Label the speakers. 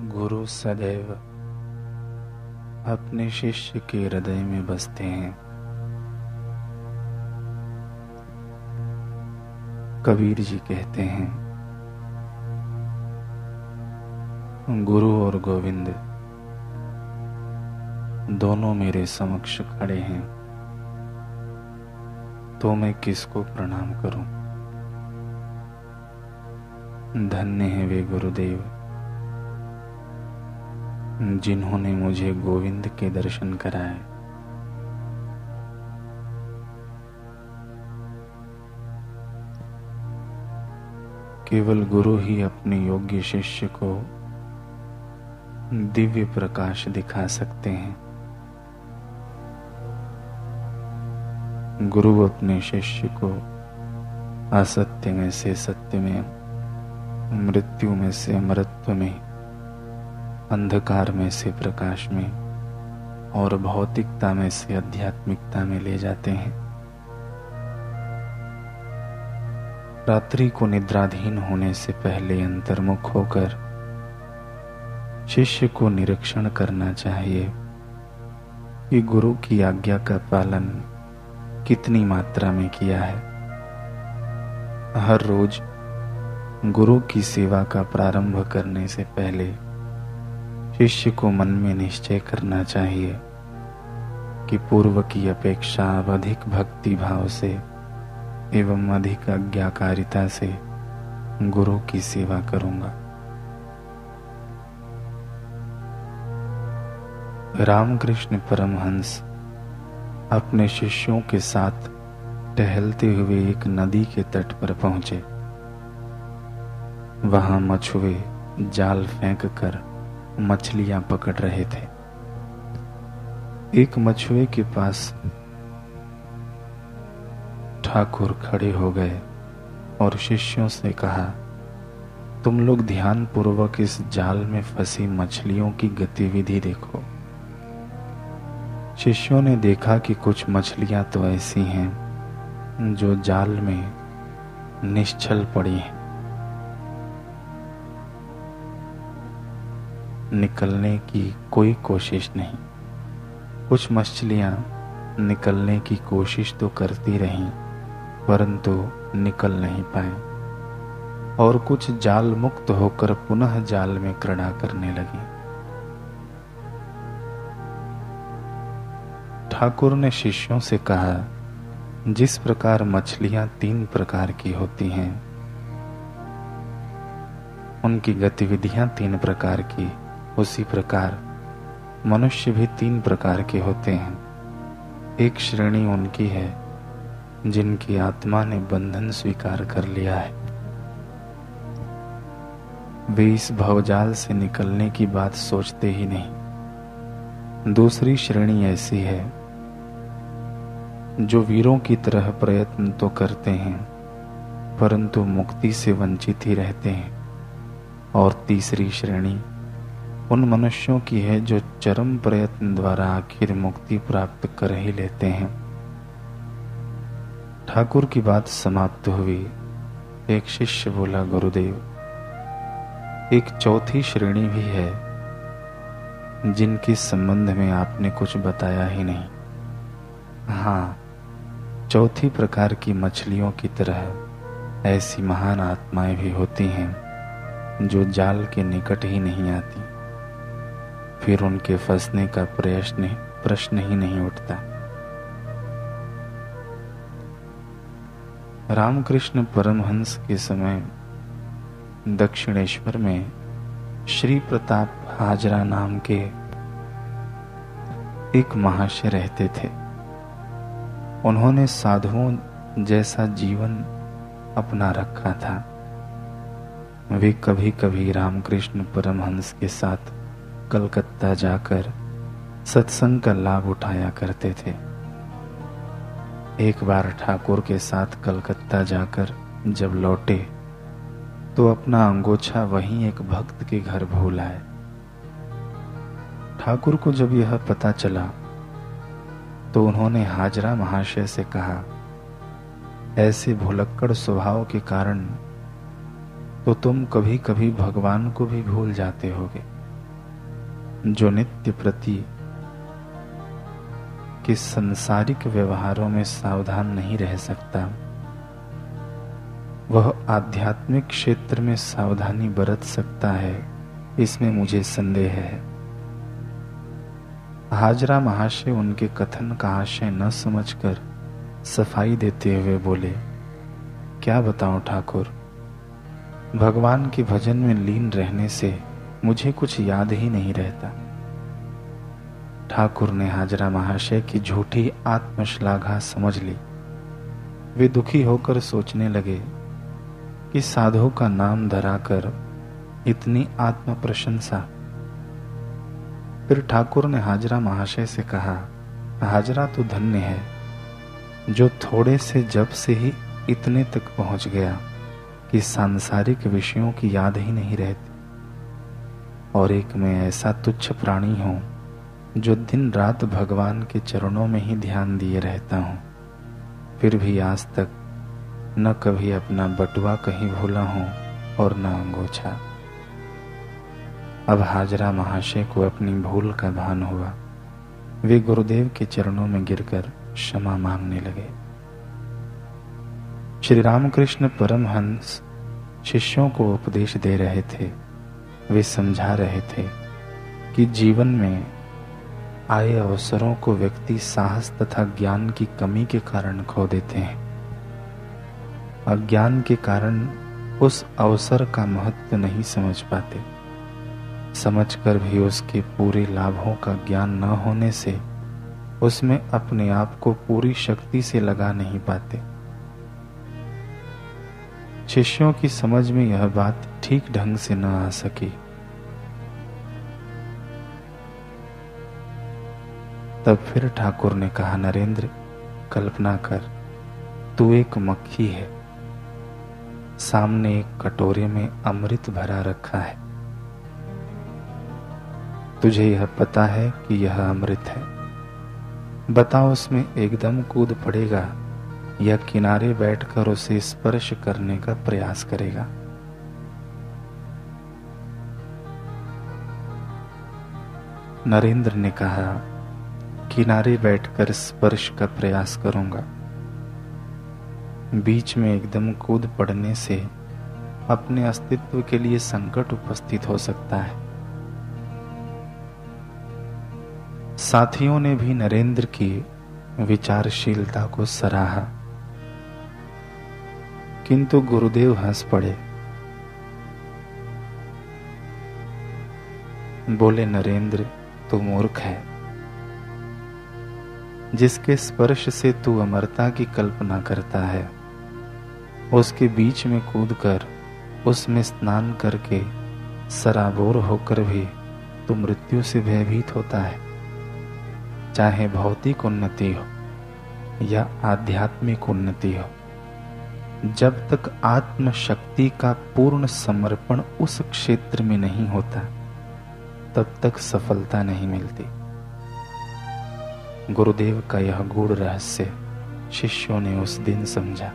Speaker 1: गुरु सदैव अपने शिष्य के हृदय में बसते हैं। कबीर जी कहते हैं, गुरु और गोविंद दोनों मेरे समक्ष खड़े हैं, तो मैं किसको प्रणाम करूं। धन्य हैं वे गुरुदेव जिन्होंने मुझे गोविंद के दर्शन कराए। केवल गुरु ही अपने योग्य शिष्य को दिव्य प्रकाश दिखा सकते हैं। गुरु अपने शिष्य को असत्य में से सत्य में, मृत्यु में से अमरत्व में, अंधकार में से प्रकाश में और भौतिकता में से आध्यात्मिकता में ले जाते हैं। रात्रि को निद्राधीन होने से पहले अंतर्मुख होकर शिष्य को निरीक्षण करना चाहिए कि गुरु की आज्ञा का पालन कितनी मात्रा में किया है। हर रोज गुरु की सेवा का प्रारंभ करने से पहले शिष्य को मन में निश्चय करना चाहिए कि पूर्व की अपेक्षा अब अधिक भक्ति भाव से एवं अधिक आज्ञाकारिता से गुरु की सेवा करूंगा। रामकृष्ण परमहंस अपने शिष्यों के साथ टहलते हुए एक नदी के तट पर पहुंचे। वहां मछुए जाल फेंककर मछलियां पकड़ रहे थे। एक मछुए के पास ठाकुर खड़े हो गए और शिष्यों से कहा, तुम लोग ध्यान पूर्वक इस जाल में फंसी मछलियों की गतिविधि देखो। शिष्यों ने देखा कि कुछ मछलियां तो ऐसी हैं जो जाल में निश्चल पड़ी हैं, निकलने की कोई कोशिश नहीं। कुछ मछलियां निकलने की कोशिश तो करती रहीं परंतु निकल नहीं पाए और कुछ जाल मुक्त होकर पुनः जाल में क्रड़ा करने लगी। ठाकुर ने शिष्यों से कहा, जिस प्रकार मछलियां 3 प्रकार की होती हैं, उनकी गतिविधियां 3 प्रकार की, उसी प्रकार मनुष्य भी 3 प्रकार के होते हैं। एक श्रेणी उनकी है जिनकी आत्मा ने बंधन स्वीकार कर लिया है। वे इस भवजाल से निकलने की बात सोचते ही नहीं। दूसरी श्रेणी ऐसी है जो वीरों की तरह प्रयत्न तो करते हैं परंतु मुक्ति से वंचित ही रहते हैं। और तीसरी श्रेणी उन मनुष्यों की है जो चरम प्रयत्न द्वारा आखिर मुक्ति प्राप्त कर ही लेते हैं। ठाकुर की बात समाप्त हुई। एक शिष्य बोला, गुरुदेव, एक चौथी श्रेणी भी है जिनके संबंध में आपने कुछ बताया ही नहीं। हाँ, चौथी प्रकार की मछलियों की तरह ऐसी महान आत्माएं भी होती हैं जो जाल के निकट ही नहीं आती, फिर उनके फंसने का प्रश्न ही नहीं उठता। रामकृष्ण परमहंस के समय दक्षिणेश्वर में श्री प्रताप हाजरा नाम के एक महाशय रहते थे। उन्होंने साधुओं जैसा जीवन अपना रखा था। वे कभी कभी रामकृष्ण परमहंस के साथ कलकत्ता जाकर सत्संग का लाभ उठाया करते थे। एक बार ठाकुर के साथ कलकत्ता जाकर जब लौटे तो अपना अंगोछा वहीं एक भक्त के घर भूल आए। ठाकुर को जब यह पता चला तो उन्होंने हाजरा महाशय से कहा, ऐसे भुलक्कड़ स्वभाव के कारण तो तुम कभी कभी भगवान को भी भूल जाते होगे। जो नित्य प्रति के संसारिक व्यवहारों में सावधान नहीं रह सकता, वह आध्यात्मिक क्षेत्र में सावधानी बरत सकता है, इसमें मुझे संदेह है। हाजरा महाशय उनके कथन का आशय न समझकर सफाई देते हुए बोले, क्या बताऊं ठाकुर, भगवान के भजन में लीन रहने से मुझे कुछ याद ही नहीं रहता। ठाकुर ने हाजरा महाशय की झूठी आत्मश्लाघा समझ ली। वे दुखी होकर सोचने लगे कि साधु का नाम धराकर इतनी आत्म प्रशंसा। फिर ठाकुर ने हाजरा महाशय से कहा, हाजरा तो धन्य है जो थोड़े से जप से ही इतने तक पहुंच गया कि सांसारिक विषयों की याद ही नहीं रहती। और एक मैं ऐसा तुच्छ प्राणी हूं जो दिन रात भगवान के चरणों में ही ध्यान दिए रहता हूं, फिर भी आज तक न कभी अपना बटुआ कहीं भूला हूं और न अंगोछा। अब हाजरा महाशय को अपनी भूल का भान हुआ। वे गुरुदेव के चरणों में गिरकर क्षमा मांगने लगे। श्री रामकृष्ण परमहंस शिष्यों को उपदेश दे रहे थे। वे समझा रहे थे कि जीवन में आए अवसरों को व्यक्ति साहस तथा ज्ञान की कमी के कारण खो देते हैं। अज्ञान के कारण उस अवसर का महत्व नहीं समझ पाते। समझकर भी उसके पूरे लाभों का ज्ञान न होने से उसमें अपने आप को पूरी शक्ति से लगा नहीं पाते। शिष्यों की समझ में यह बात ठीक ढंग से न आ सकी। तब फिर ठाकुर ने कहा, नरेंद्र, कल्पना कर, तू एक मक्खी है, सामने एक कटोरे में अमृत भरा रखा है। तुझे यह पता है कि यह अमृत है। बताओ, उसमें एकदम कूद पड़ेगा या किनारे बैठकर उसे स्पर्श करने का प्रयास करेगा? नरेंद्र ने कहा, किनारे बैठकर स्पर्श का प्रयास करूंगा। बीच में एकदम कूद पड़ने से अपने अस्तित्व के लिए संकट उपस्थित हो सकता है। साथियों ने भी नरेंद्र की विचारशीलता को सराहा, किंतु गुरुदेव हंस पड़े। बोले, नरेंद्र, तू मूर्ख है। जिसके स्पर्श से तू अमरता की कल्पना करता है, उसके बीच में कूदकर उसमें स्नान करके सराबोर होकर भी तू मृत्यु से भयभीत होता है। चाहे भौतिक उन्नति हो या आध्यात्मिक उन्नति हो, जब तक आत्म शक्ति का पूर्ण समर्पण उस क्षेत्र में नहीं होता, तब तक सफलता नहीं मिलती। गुरुदेव का यह गूढ़ रहस्य शिष्यों ने उस दिन समझा।